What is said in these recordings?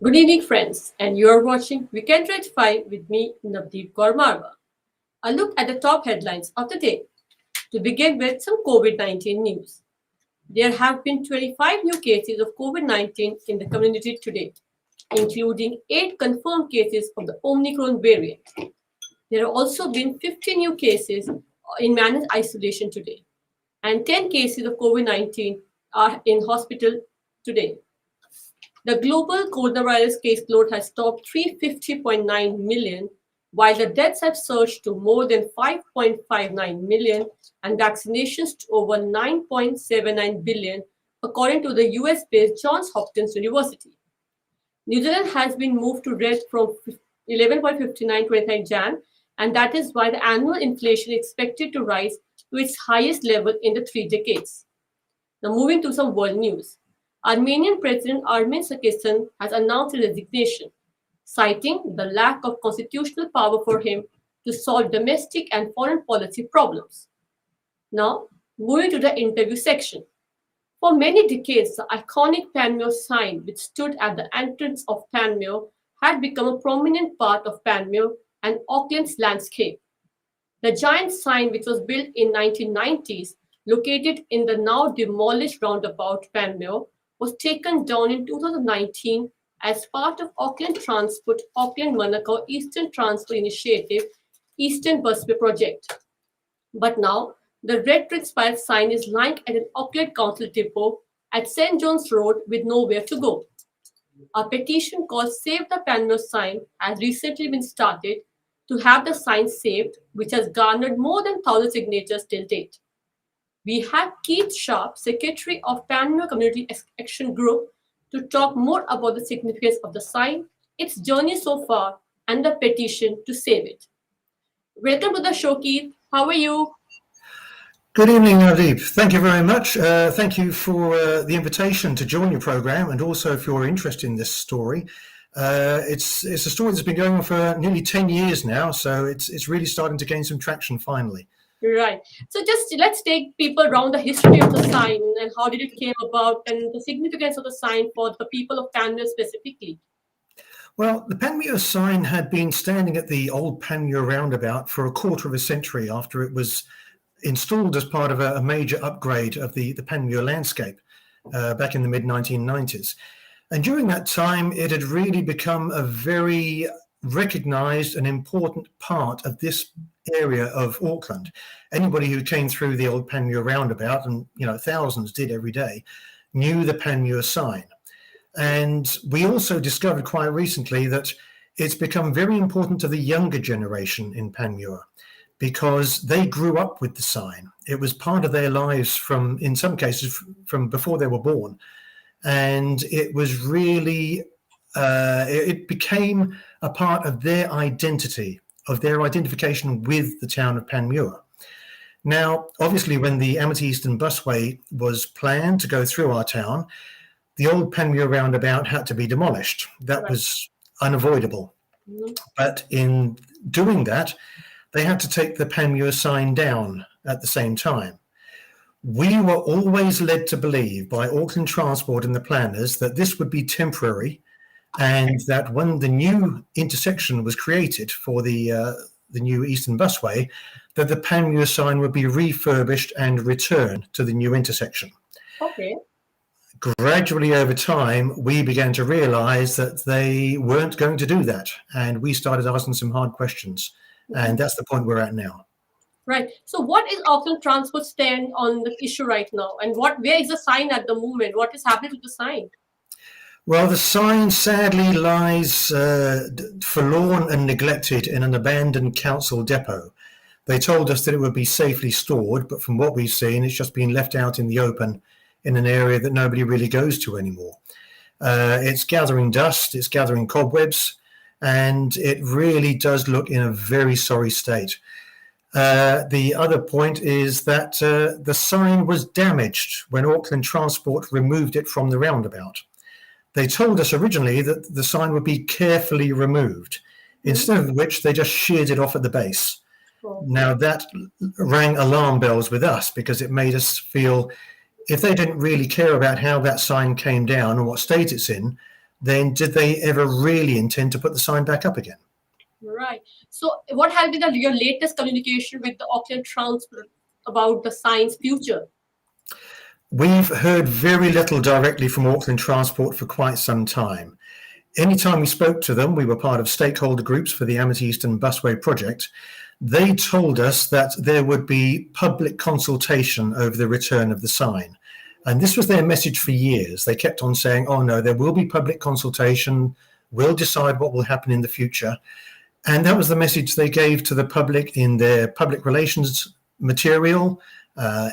Good evening, friends, and you are watching Weekend Red 5 with me, Navdeep Kaur Marwa. A look at the top headlines of the day. To begin with, some COVID-19 news. There have been 25 new cases of COVID-19 in the community today, including 8 confirmed cases of the Omicron variant. There have also been 50 new cases in managed isolation today, and 10 cases of COVID-19 are in hospital today. The global coronavirus caseload has topped 350.9 million, while the deaths have surged to more than 5.59 million and vaccinations to over 9.79 billion, according to the US-based Johns Hopkins University. New Zealand has been moved to red from 11.59 29 Jan, and that is why the annual inflation is expected to rise to its highest level in the 3 decades. Now moving to some world news. Armenian President Armen Sarkisian has announced his resignation, citing the lack of constitutional power for him to solve domestic and foreign policy problems. Now, moving to the interview section. For many decades, the iconic Panmure sign, which stood at the entrance of Panmure, had become a prominent part of Panmure and Auckland's landscape. The giant sign, which was built in 1990s, located in the now-demolished roundabout Panmure, was taken down in 2019 as part of Auckland Transport Auckland Manukau Eastern Transport Initiative Eastern Busway project. But now, the red inspired sign is lying at an Auckland Council depot at St. John's Road with nowhere to go. A petition called SAVE the PANMURE SIGN has recently been started to have the sign saved, which has garnered more than 1,000 signatures till date. We have Keith Sharp, Secretary of Panmure Community Action Group, to talk more about the significance of the sign, its journey so far, and the petition to save it. Welcome to the show, Keith. How are you? Good evening, Nadeep. Thank you very much. Thank you for the invitation to join your program and also for your interest in this story. It's a story that's been going on for nearly 10 years now, so it's really starting to gain some traction finally. Right. So just let's take people around the history of the sign and how did it came about and the significance of the sign for the people of Panmure specifically. Well, the Panmure sign had been standing at the old Panmure Roundabout for a quarter of a century after it was installed as part of a major upgrade of the Panmure landscape back in the mid-1990s. And during that time, it had really become a very recognised and important part of this area of Auckland. Anybody who came through the old Panmure Roundabout, and thousands did every day, knew the Panmure sign. And we also discovered quite recently that it's become very important to the younger generation in Panmure because they grew up with the sign. It was part of their lives in some cases, from before they were born. And it was really, it became a part of their identity, of their identification with the town of Panmure. Now, obviously, when the Amity Eastern Busway was planned to go through our town, the old Panmure Roundabout had to be demolished. That was unavoidable. Mm-hmm. But in doing that, they had to take the Panmure sign down at the same time. We were always led to believe by Auckland Transport and the planners that this would be temporary, and that when the new intersection was created for the new Eastern Busway, that the Panmure sign would be refurbished and returned to the new intersection. Okay. Gradually over time, we began to realise that they weren't going to do that, and we started asking some hard questions, and that's the point we're at now. Right. So what is Auckland Transport stand on the issue right now, and where is the sign at the moment? What is happening to the sign? Well, the sign sadly lies forlorn and neglected in an abandoned council depot. They told us that it would be safely stored, but from what we've seen, it's just been left out in the open in an area that nobody really goes to anymore. It's gathering dust, it's gathering cobwebs, and it really does look in a very sorry state. The other point is that the sign was damaged when Auckland Transport removed it from the roundabout. They told us originally that the sign would be carefully removed, instead of which they just sheared it off at the base. Now that rang alarm bells with us because it made us feel if they didn't really care about how that sign came down and what state it's in, then did they ever really intend to put the sign back up again? Right. So what has been your latest communication with the Auckland Council about the sign's future? We've heard very little directly from Auckland Transport for quite some time. Anytime we spoke to them, we were part of stakeholder groups for the Amity Eastern Busway project. They told us that there would be public consultation over the return of the sign. And this was their message for years. They kept on saying, oh no, there will be public consultation. We'll decide what will happen in the future. And that was the message they gave to the public in their public relations material,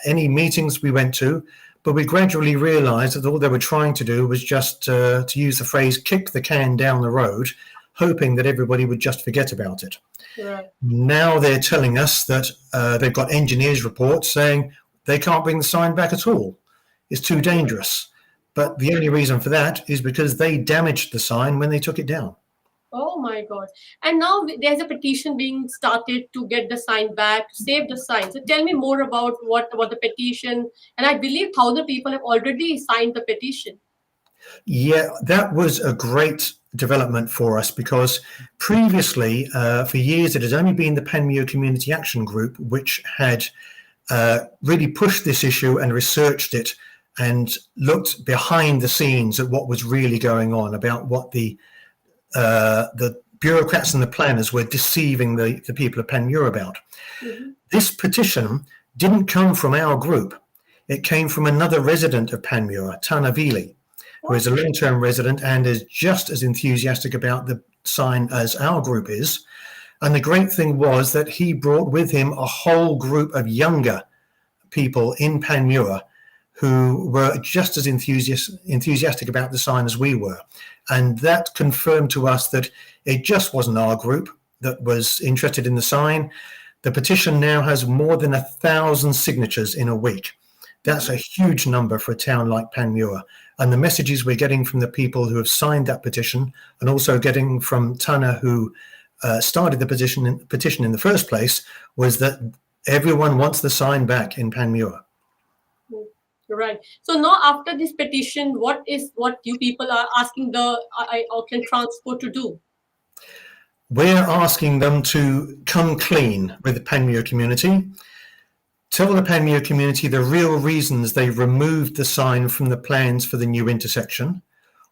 any meetings we went to. But we gradually realized that all they were trying to do was just, to use the phrase, kick the can down the road, hoping that everybody would just forget about it. Right. Now they're telling us that they've got engineers' reports saying they can't bring the sign back at all. It's too dangerous. But the only reason for that is because they damaged the sign when they took it down. Oh my God. And now there's a petition being started to get the sign back, to save the sign. So tell me more about the petition. And I believe 1,000 people have already signed the petition. Yeah, that was a great development for us because previously, for years, it has only been the Panmure Community Action Group which had really pushed this issue and researched it and looked behind the scenes at what was really going on, about what the bureaucrats and the planners were deceiving the people of Panmure about. Mm-hmm. This petition didn't come from our group. It came from another resident of Panmure, Tana Vili, who is a long-term resident and is just as enthusiastic about the sign as our group is. And the great thing was that he brought with him a whole group of younger people in Panmure who were just as enthusiastic about the sign as we were. And that confirmed to us that it just wasn't our group that was interested in the sign. The petition now has more than 1,000 signatures in a week. That's a huge number for a town like Panmure. And the messages we're getting from the people who have signed that petition, and also getting from Tana, who started the petition in the first place, was that everyone wants the sign back in Panmure. Right. So now after this petition, what you people are asking the Auckland Transport to do? We're asking them to come clean with the Panmure community, tell the Panmure community the real reasons they removed the sign from the plans for the new intersection,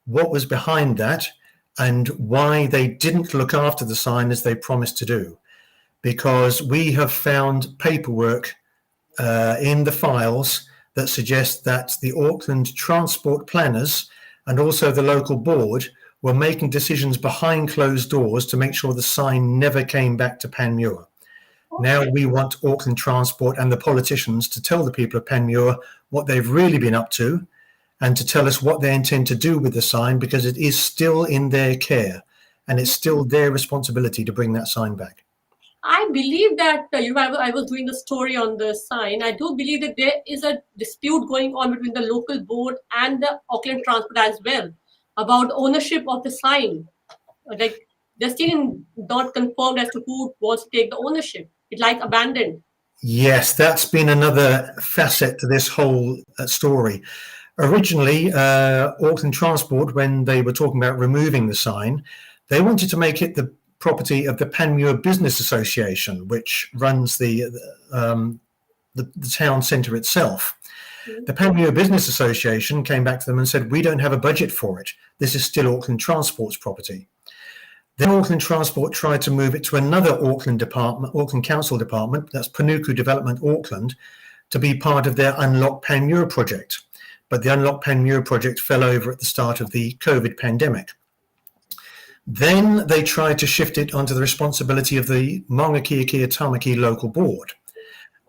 what was behind that, and why they didn't look after the sign as they promised to do. Because we have found paperwork in the files that suggests that the Auckland transport planners and also the local board were making decisions behind closed doors to make sure the sign never came back to Panmure. Now we want Auckland Transport and the politicians to tell the people of Panmure what they've really been up to and to tell us what they intend to do with the sign, because it is still in their care and it's still their responsibility to bring that sign back. I believe that, I was doing the story on the sign. I do believe that there is a dispute going on between the local board and the Auckland Transport as well about ownership of the sign. Like, they're still not confirmed as to who wants to take the ownership. It's like abandoned. Yes, that's been another facet to this whole story. Originally, Auckland Transport, when they were talking about removing the sign, they wanted to make it the property of the Panmure Business Association, which runs the town centre itself. Mm-hmm. The Panmure Business Association came back to them and said, we don't have a budget for it. This is still Auckland Transport's property. Then Auckland Transport tried to move it to another Auckland Council department, that's Panuku Development Auckland, to be part of their Unlock Panmure project. But the Unlock Panmure project fell over at the start of the COVID pandemic. Then they tried to shift it onto the responsibility of the Maunga-Kia-Kia Tamaki local board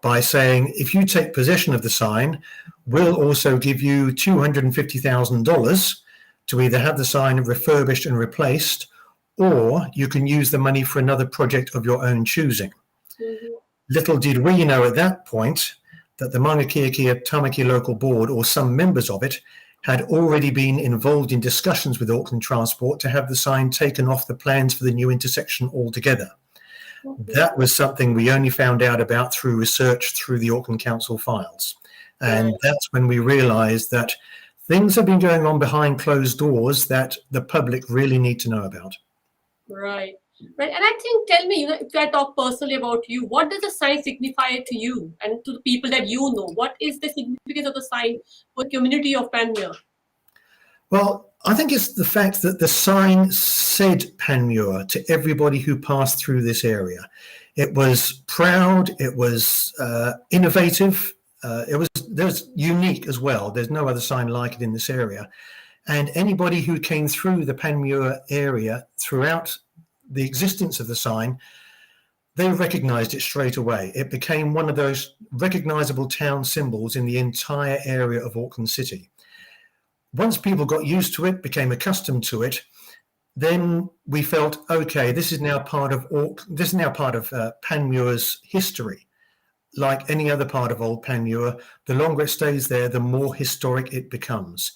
by saying, if you take possession of the sign, we'll also give you $250,000 to either have the sign refurbished and replaced, or you can use the money for another project of your own choosing. Mm-hmm. Little did we know at that point that the Maunga-Kia-Kia Tamaki local board, or some members of it, had already been involved in discussions with Auckland Transport to have the sign taken off the plans for the new intersection altogether. Mm-hmm. That was something we only found out about through research through the Auckland Council files. And that's when we realised that Things have been going on behind closed doors that the public really need to know about. Right. Right. And I think, tell me, if I talk personally about you, what does the sign signify to you and to the people that you know? What is the significance of the sign for the community of Panmure? Well, I think it's the fact that the sign said Panmure to everybody who passed through this area. It was proud, it was innovative, there's unique as well. There's no other sign like it in this area. And anybody who came through the Panmure area throughout the existence of the sign, they recognized it straight away. It became one of those recognizable town symbols in the entire area of Auckland City. Once people got used to it, became accustomed to it, then we felt, okay, this is now part of Panmure's history. Like any other part of Old Panmure, the longer it stays there, the more historic it becomes.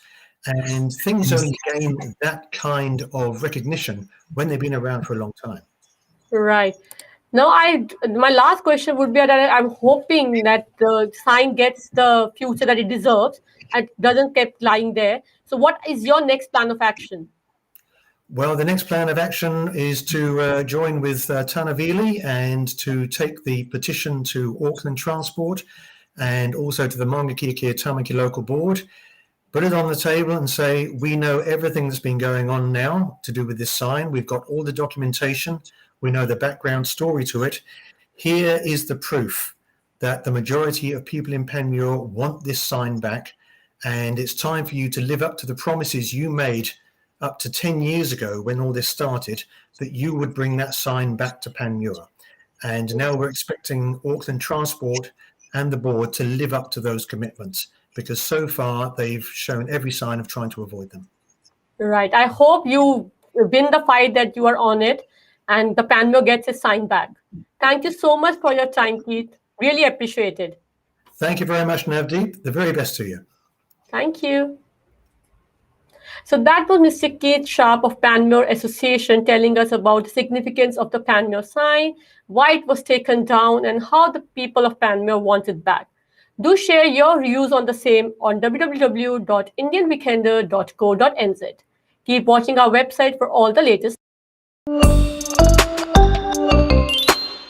And things only gain that kind of recognition when they've been around for a long time. Right. Now, my last question would be that I'm hoping that the sign gets the future that it deserves and doesn't keep lying there. So what is your next plan of action? Well, the next plan of action is to join with Tanavili and to take the petition to Auckland Transport and also to the Maungakiekie Tamaki Local Board, put it on the table and say, we know everything that's been going on now to do with this sign. We've got all the documentation. We know the background story to it. Here is the proof that the majority of people in Panmure want this sign back. And it's time for you to live up to the promises you made up to 10 years ago when all this started, that you would bring that sign back to Panmure. And now we're expecting Auckland Transport and the board to live up to those commitments, because so far they've shown every sign of trying to avoid them. Right. I hope you win the fight that you are on it and the Panmure gets its sign back. Thank you so much for your time, Keith. Really appreciate it. Thank you very much, Navdeep. The very best to you. Thank you. So that was Mr. Keith Sharp of Panmure Association telling us about the significance of the Panmure sign, why it was taken down, and how the people of Panmure want it back. Do share your views on the same on www.indianweekender.co.nz. Keep watching our website for all the latest.